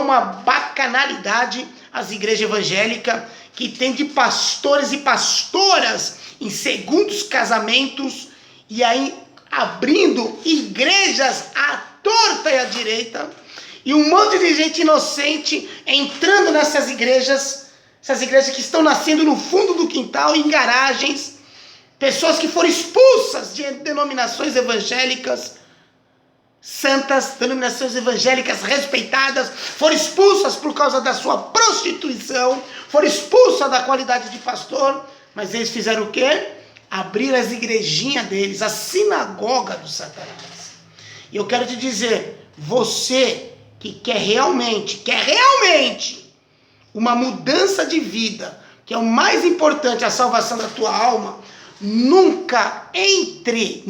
uma bacanalidade as igrejas evangélicas, que tem de pastores e pastoras em segundos casamentos, e aí abrindo igrejas à torta e à direita, e um monte de gente inocente entrando nessas igrejas, essas igrejas que estão nascendo no fundo do quintal, em garagens, pessoas que foram expulsas de denominações evangélicas santas, denominações evangélicas respeitadas, foram expulsas por causa da sua prostituição, foram expulsas da qualidade de pastor, mas eles fizeram o quê? Abrir as igrejinhas deles, a sinagoga do Satanás. E eu quero te dizer, você que quer realmente uma mudança de vida, que é o mais importante, a salvação da tua alma, nunca entre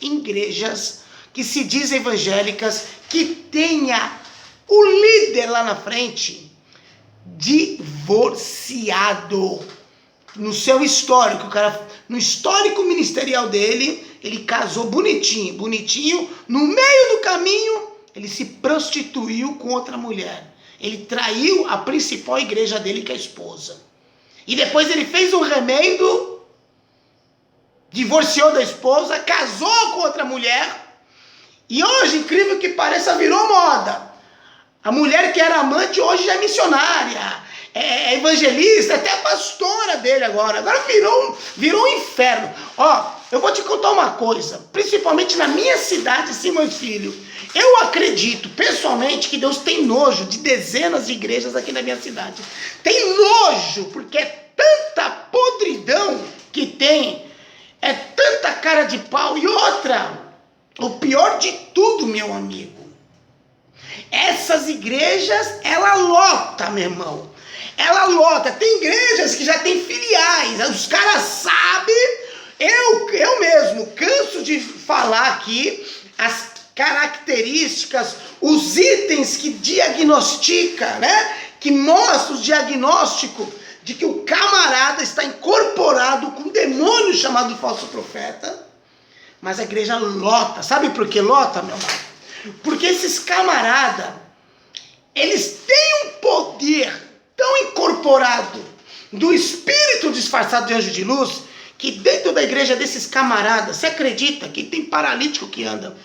em igrejas que se dizem evangélicas, que tenha o líder lá na frente divorciado. No seu histórico, cara, no histórico ministerial dele, ele casou bonitinho, no meio do caminho, ele se prostituiu com outra mulher. Ele traiu a principal igreja dele, que é a esposa. E depois ele fez um remendo, divorciou da esposa, casou com outra mulher, e hoje, incrível que pareça, virou moda. A mulher que era amante hoje já é missionária, é evangelista, até a pastora dele agora virou um inferno. Ó, eu vou te contar uma coisa, principalmente na minha cidade, Simões Filho. Eu acredito, pessoalmente, que Deus tem nojo de dezenas de igrejas aqui na minha cidade. Tem nojo, porque é tanta podridão que tem, é tanta cara de pau. E outra, o pior de tudo, meu amigo, essas igrejas, ela lota, meu irmão. Ela lota. Tem igrejas que já tem filiais. Os caras sabem. Eu mesmo canso de falar aqui as características, os itens que diagnostica, né? Que mostra o diagnóstico de que o camarada está incorporado com um demônio chamado falso profeta. Mas a igreja lota. Sabe por que lota, meu irmão? Porque esses camaradas, eles têm um poder tão incorporado do espírito disfarçado de anjo de luz, que dentro da igreja desses camaradas, você acredita que tem paralítico que anda,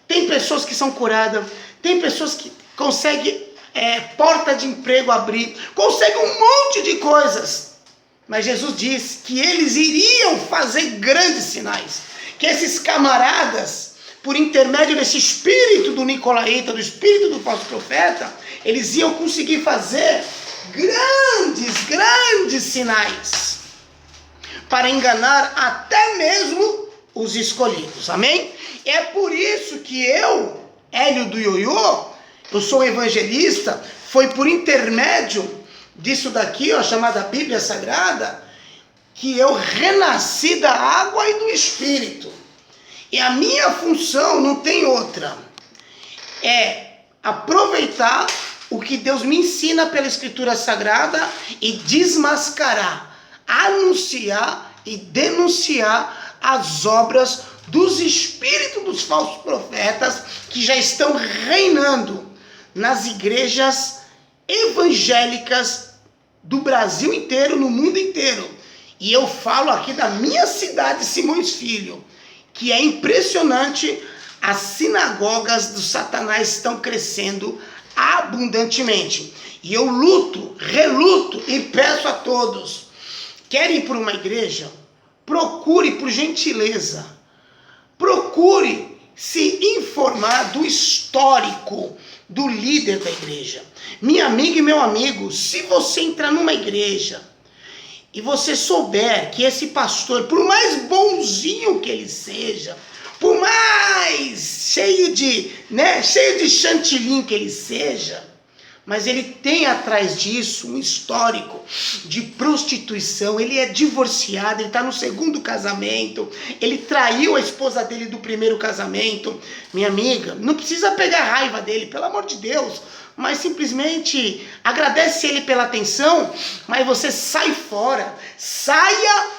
tem pessoas que são curadas, tem pessoas que conseguem porta de emprego abrir, conseguem um monte de coisas. Mas Jesus disse que eles iriam fazer grandes sinais, que esses camaradas, por intermédio desse espírito do nicolaíta, do espírito do falso profeta, eles iam conseguir fazer grandes sinais, para enganar até mesmo os escolhidos, amém? É por isso que eu, Hélio do Ioiô, eu sou evangelista, foi por intermédio disso daqui, ó, chamada Bíblia Sagrada, que eu renasci da água e do Espírito. E a minha função não tem outra, é aproveitar o que Deus me ensina pela Escritura Sagrada e desmascarar, anunciar e denunciar as obras dos espíritos dos falsos profetas que já estão reinando nas igrejas evangélicas do Brasil inteiro, no mundo inteiro. E eu falo aqui da minha cidade, Simões Filho, que é impressionante, as sinagogas do Satanás estão crescendo abundantemente. E eu reluto e peço a todos, querem ir para uma igreja? Procure, por gentileza, procure se informar do histórico do líder da igreja. Minha amiga e meu amigo, se você entrar numa igreja e você souber que esse pastor, por mais bonzinho que ele seja, por mais cheio de chantilly que ele seja, mas ele tem atrás disso um histórico de prostituição, ele é divorciado, ele está no segundo casamento, ele traiu a esposa dele do primeiro casamento. Minha amiga, não precisa pegar raiva dele, pelo amor de Deus, mas simplesmente agradece ele pela atenção, mas você saia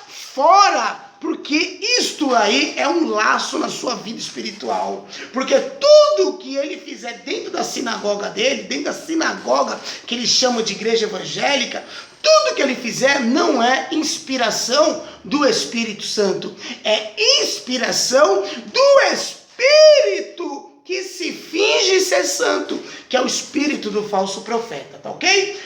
fora porque isto aí é um laço na sua vida espiritual. Porque tudo que ele fizer dentro da sinagoga dele, dentro da sinagoga que eles chamam de igreja evangélica, tudo que ele fizer não é inspiração do Espírito Santo, é inspiração do Espírito que se finge ser santo, que é o espírito do falso profeta, tá ok?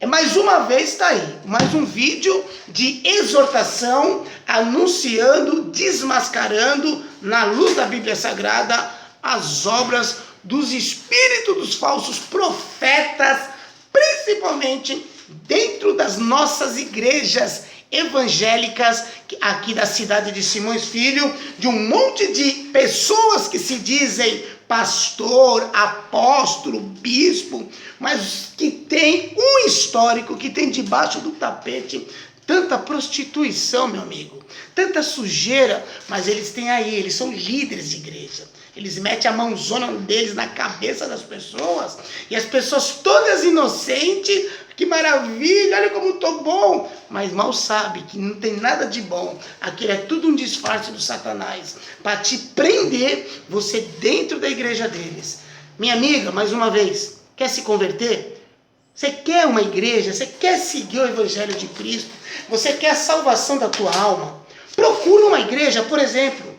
Mais uma vez está aí, mais um vídeo de exortação, anunciando, desmascarando, na luz da Bíblia Sagrada, as obras dos espíritos dos falsos profetas, principalmente dentro das nossas igrejas evangélicas, aqui da cidade de Simões Filho, de um monte de pessoas que se dizem pastor, apóstolo, bispo, mas que tem um histórico, que tem debaixo do tapete tanta prostituição, meu amigo, tanta sujeira, mas eles têm aí, eles são líderes de igreja. Eles metem a mãozona deles na cabeça das pessoas, e as pessoas todas inocentes, que maravilha, olha como estou bom, mas mal sabe que não tem nada de bom. Aquilo é tudo um disfarce do Satanás, para te prender você dentro da igreja deles. Minha amiga, mais uma vez, quer se converter? Você quer uma igreja? Você quer seguir o Evangelho de Cristo? Você quer a salvação da tua alma? Procura uma igreja, por exemplo.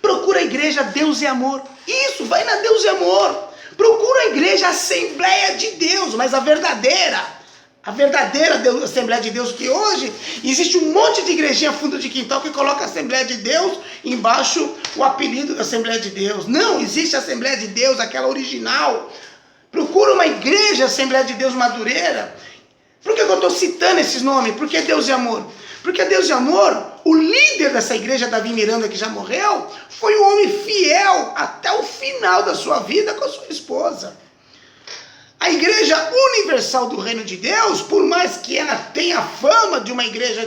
Procura a igreja Deus e Amor. Isso, vai na Deus e Amor. Procura a igreja Assembleia de Deus, mas a verdadeira Assembleia de Deus, que hoje existe um monte de igrejinha fundo de quintal que coloca a Assembleia de Deus embaixo o apelido da Assembleia de Deus. Não, existe a Assembleia de Deus, aquela original. Procura uma igreja Assembleia de Deus Madureira. Por que eu estou citando esses nomes? Porque Deus e Amor. Porque Deus e Amor, o líder dessa igreja, Davi Miranda, que já morreu, foi um homem fiel até o final da sua vida com a sua esposa. A Igreja Universal do Reino de Deus, por mais que ela tenha fama de uma igreja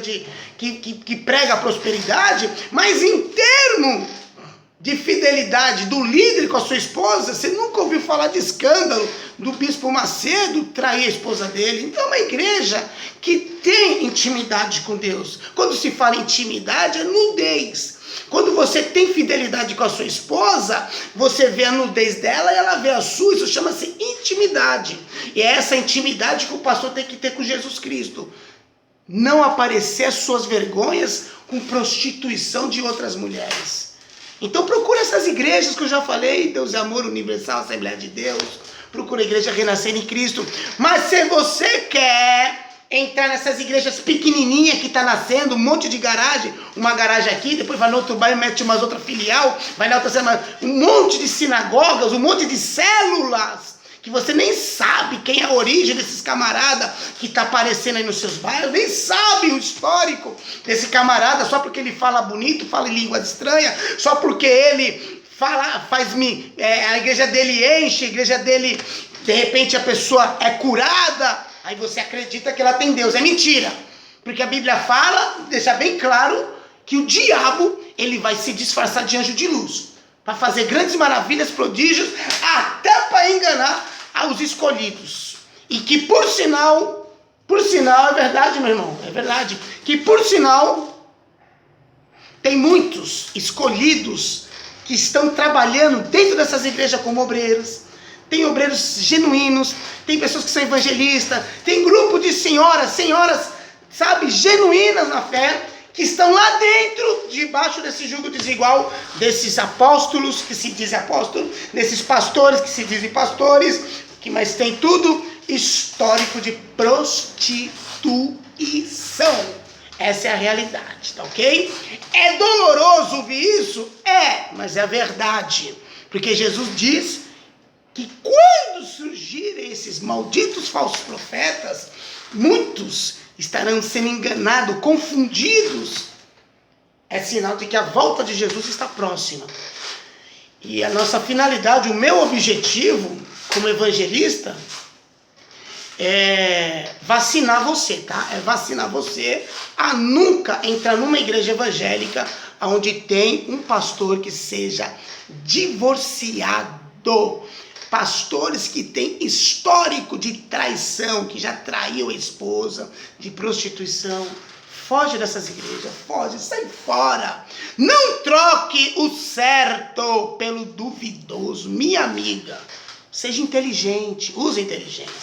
que prega a prosperidade, mas em termos de fidelidade do líder com a sua esposa, você nunca ouviu falar de escândalo do bispo Macedo trair a esposa dele. Então é uma igreja que tem intimidade com Deus. Quando se fala intimidade, é nudez. Quando você tem fidelidade com a sua esposa, você vê a nudez dela e ela vê a sua, isso chama-se intimidade. E é essa intimidade que o pastor tem que ter com Jesus Cristo. Não aparecer as suas vergonhas com prostituição de outras mulheres. Então procura essas igrejas que eu já falei, Deus e Amor, Universal, Assembleia de Deus, procura a igreja Renascer em Cristo. Mas se você quer entrar nessas igrejas pequenininhas que está nascendo, um monte de garagem, uma garagem aqui, depois vai no outro bairro, mete umas outra filial, vai na outra semana, um monte de sinagogas, um monte de células, que você nem sabe quem é a origem desses camaradas que está aparecendo aí nos seus bairros, nem sabe o histórico desse camarada, só porque ele fala bonito, fala em língua estranha, só porque ele fala, a igreja dele enche, a igreja dele, de repente a pessoa é curada, aí você acredita que ela tem Deus. É mentira, porque a Bíblia fala, deixa bem claro, que o diabo, ele vai se disfarçar de anjo de luz, para fazer grandes maravilhas, prodígios, até para enganar aos escolhidos. E que por sinal, é verdade, meu irmão, é verdade, que por sinal, tem muitos escolhidos que estão trabalhando dentro dessas igrejas como obreiros. Tem obreiros genuínos, tem pessoas que são evangelistas, tem grupo de senhoras, sabe, genuínas na fé, que estão lá dentro, debaixo desse jugo desigual, desses apóstolos que se dizem apóstolos, desses pastores que se dizem pastores, mas tem tudo histórico de prostituição. Essa é a realidade, tá ok? É doloroso ouvir isso? É, mas é a verdade. Porque Jesus diz que quando surgirem esses malditos falsos profetas, muitos estarão sendo enganados, confundidos. É sinal de que a volta de Jesus está próxima. E a nossa finalidade, o meu objetivo como evangelista é vacinar você, tá? É vacinar você a nunca entrar numa igreja evangélica onde tem um pastor que seja divorciado. Pastores que têm histórico de traição, que já traiu a esposa, de prostituição, Foge dessas igrejas, foge, sai fora. Não troque o certo pelo duvidoso, minha amiga. Seja inteligente, use inteligência.